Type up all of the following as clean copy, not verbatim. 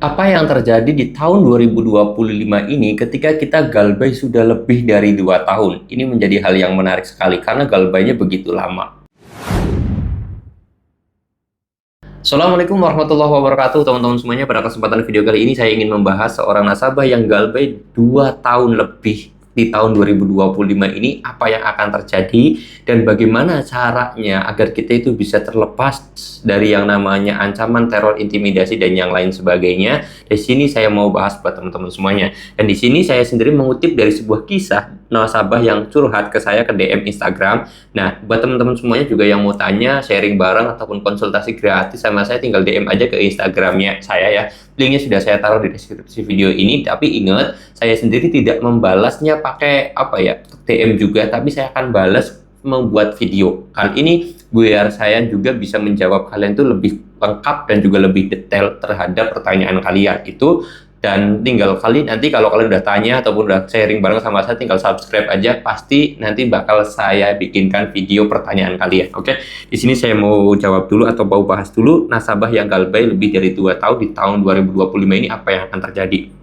Apa yang terjadi di tahun 2025 ini ketika kita galbay sudah lebih dari 2 tahun? Ini menjadi hal yang menarik sekali karena galbaynya begitu lama. Assalamualaikum warahmatullahi wabarakatuh teman-teman semuanya. Pada kesempatan video kali ini saya ingin membahas seorang nasabah yang galbay 2 tahun lebih di tahun 2025 ini, apa yang akan terjadi dan bagaimana caranya agar kita itu bisa terlepas dari yang namanya ancaman, teror, intimidasi dan yang lain sebagainya. Di sini saya mau bahas buat teman-teman semuanya. Dan di sini saya sendiri mengutip dari sebuah kisah nasabah yang curhat ke saya ke DM Instagram. Nah, buat teman-teman semuanya juga yang mau tanya, sharing bareng ataupun konsultasi gratis sama saya, tinggal DM aja ke Instagramnya saya ya. Linknya sudah saya taruh di deskripsi video ini. Tapi ingat, saya sendiri tidak membalasnya pakai DM juga, tapi saya akan balas membuat video. Kali ini biar saya juga bisa menjawab kalian tuh lebih lengkap dan juga lebih detail terhadap pertanyaan kalian itu. Dan tinggal nanti kalau kalian udah tanya ataupun udah sharing bareng sama saya, tinggal subscribe aja, pasti nanti bakal saya bikinkan video pertanyaan kalian. Oke, di sini saya mau jawab dulu atau mau bahas dulu nasabah yang galbay lebih dari 2 tahun di tahun 2025 ini, apa yang akan terjadi.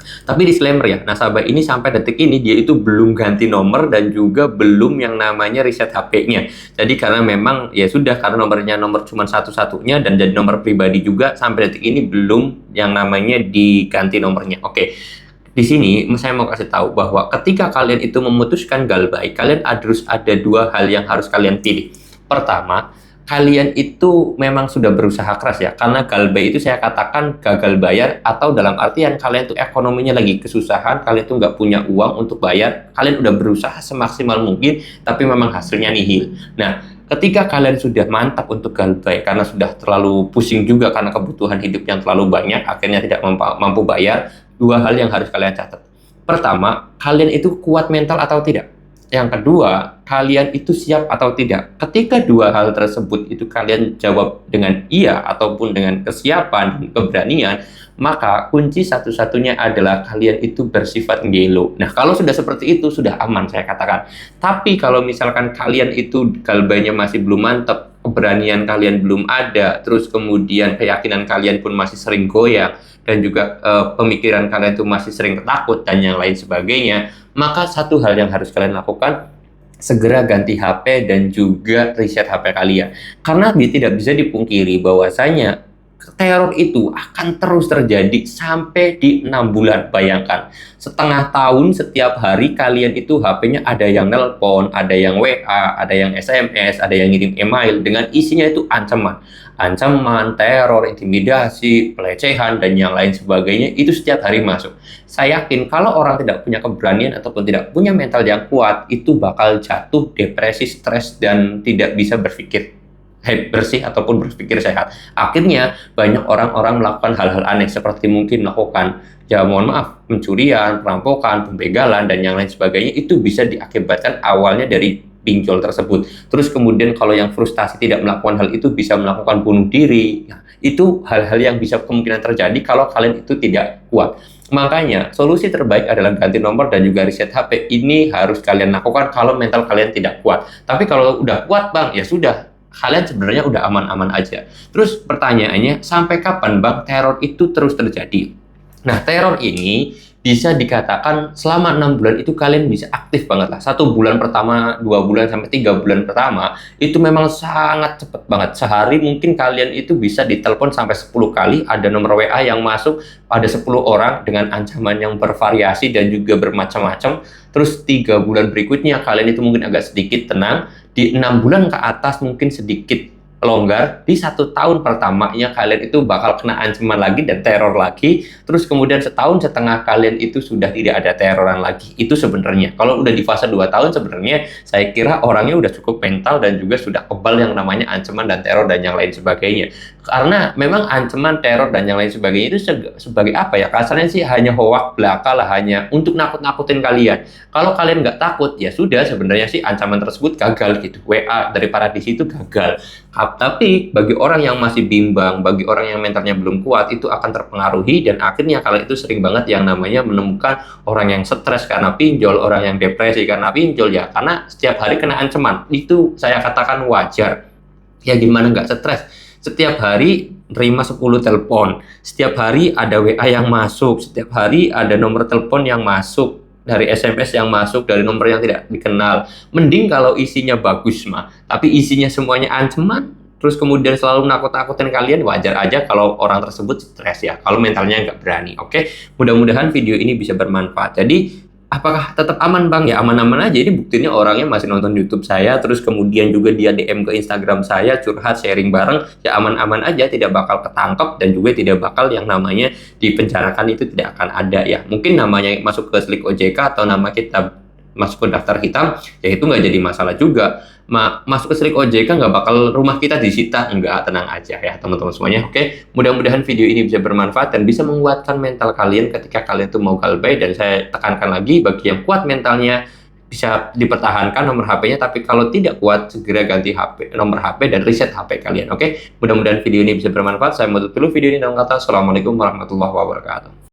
Tapi disclaimer ya, nasabah ini sampai detik ini dia itu belum ganti nomor dan juga belum yang namanya reset HP-nya. Jadi karena memang ya sudah, karena nomornya nomor cuma satu-satunya dan jadi nomor pribadi juga, sampai detik ini belum yang namanya diganti nomornya. Oke. Di sini saya mau kasih tahu bahwa ketika kalian itu memutuskan galbay, kalian harus ada dua hal yang harus kalian pilih. Pertama, kalian itu memang sudah berusaha keras ya, karena galbay itu saya katakan gagal bayar, atau dalam artian kalian tuh ekonominya lagi kesusahan, kalian tuh nggak punya uang untuk bayar, kalian udah berusaha semaksimal mungkin, tapi memang hasilnya nihil. Nah, ketika kalian sudah mantap untuk galbay, karena sudah terlalu pusing juga karena kebutuhan hidup yang terlalu banyak, akhirnya tidak mampu bayar, dua hal yang harus kalian catat. Pertama, kalian itu kuat mental atau tidak? Yang kedua, kalian itu siap atau tidak? Ketika dua hal tersebut itu kalian jawab dengan iya ataupun dengan kesiapan dan keberanian, maka kunci satu-satunya adalah kalian itu bersifat gelo. Nah, kalau sudah seperti itu, sudah aman saya katakan. Tapi kalau misalkan kalian itu galbaynya masih belum mantap, keberanian kalian belum ada, terus kemudian keyakinan kalian pun masih sering goyang, dan juga pemikiran kalian itu masih sering takut dan yang lain sebagainya, maka satu hal yang harus kalian lakukan, segera ganti HP dan juga reset HP kalian. Karena tidak bisa dipungkiri bahwasanya teror itu akan terus terjadi sampai di 6 bulan. Bayangkan, setengah tahun setiap hari kalian itu HP-nya ada yang nelpon, ada yang WA, ada yang SMS, ada yang ngirim email dengan isinya itu ancaman. Ancaman, teror, intimidasi, pelecehan, dan yang lain sebagainya, itu setiap hari masuk. Saya yakin kalau orang tidak punya keberanian ataupun tidak punya mental yang kuat, itu bakal jatuh depresi, stres, dan tidak bisa berpikir bersih ataupun berpikir sehat. Akhirnya banyak orang-orang melakukan hal-hal aneh, seperti mungkin melakukan, ya mohon maaf, pencurian, perampokan, pembegalan, dan yang lain sebagainya. Itu bisa diakibatkan awalnya dari pinjol tersebut. Terus kemudian kalau yang frustasi tidak melakukan hal itu, bisa melakukan bunuh diri. Nah, itu hal-hal yang bisa kemungkinan terjadi kalau kalian itu tidak kuat. Makanya solusi terbaik adalah ganti nomor dan juga reset HP. Ini harus kalian lakukan kalau mental kalian tidak kuat. Tapi kalau udah kuat bang, ya sudah, kalian sebenarnya udah aman-aman aja. Terus pertanyaannya, sampai kapan bang teror itu terus terjadi? Nah, teror ini bisa dikatakan selama 6 bulan itu kalian bisa aktif banget lah. 1 bulan pertama, 2 bulan sampai 3 bulan pertama itu memang sangat cepet banget. Sehari mungkin kalian itu bisa ditelepon sampai 10 kali, ada nomor WA yang masuk pada 10 orang dengan ancaman yang bervariasi dan juga bermacam-macam. Terus 3 bulan berikutnya kalian itu mungkin agak sedikit tenang. Di 6 bulan ke atas mungkin sedikit longgar. Di 1 tahun pertamanya kalian itu bakal kena ancaman lagi dan teror lagi. Terus kemudian setahun setengah kalian itu sudah tidak ada teroran lagi. Itu sebenarnya kalau udah di fase 2 tahun, sebenarnya saya kira orangnya udah cukup mental dan juga sudah kebal yang namanya ancaman dan teror dan yang lain sebagainya. Karena memang ancaman, teror, dan yang lain sebagainya itu sebagai apa ya, kasarnya sih hanya hoak belaka lah, hanya untuk nakut-nakutin kalian. Kalau kalian nggak takut, ya sudah, sebenarnya sih ancaman tersebut gagal gitu. WA dari paradisi itu gagal. Tapi bagi orang yang masih bimbang, bagi orang yang mentalnya belum kuat, itu akan terpengaruhi, dan akhirnya kalian itu sering banget yang namanya menemukan orang yang stres karena pinjol, orang yang depresi karena pinjol, ya karena setiap hari kena ancaman. Itu saya katakan wajar. Ya gimana nggak stres? Setiap hari nerima 10 telepon. Setiap hari ada WA yang masuk, setiap hari ada nomor telepon yang masuk, dari SMS yang masuk, dari nomor yang tidak dikenal. Mending kalau isinya bagus mah, tapi isinya semuanya ancaman, terus kemudian selalu nakut-nakutin kalian, wajar aja kalau orang tersebut stres ya, kalau mentalnya nggak berani. Oke, mudah-mudahan video ini bisa bermanfaat. Jadi, apakah tetap aman Bang? Ya aman-aman aja. Ini buktinya orangnya masih nonton YouTube saya, terus kemudian juga dia DM ke Instagram saya, curhat, sharing bareng. Ya aman-aman aja, tidak bakal ketangkep dan juga tidak bakal yang namanya dipenjarakan, itu tidak akan ada ya. Mungkin namanya masuk ke slik OJK atau nama kita masuk ke daftar hitam, ya itu nggak jadi masalah juga. Masuk ke slik OJK nggak bakal rumah kita disita, enggak, tenang aja ya teman-teman semuanya. Oke, mudah-mudahan video ini bisa bermanfaat dan bisa menguatkan mental kalian ketika kalian tuh mau galbay. Dan saya tekankan lagi, bagi yang kuat mentalnya bisa dipertahankan nomor HP-nya, tapi kalau tidak kuat segera ganti nomor HP dan reset HP kalian. Oke, mudah-mudahan video ini bisa bermanfaat. Saya mau tutup dulu video ini dengan kata Assalamualaikum warahmatullahi wabarakatuh.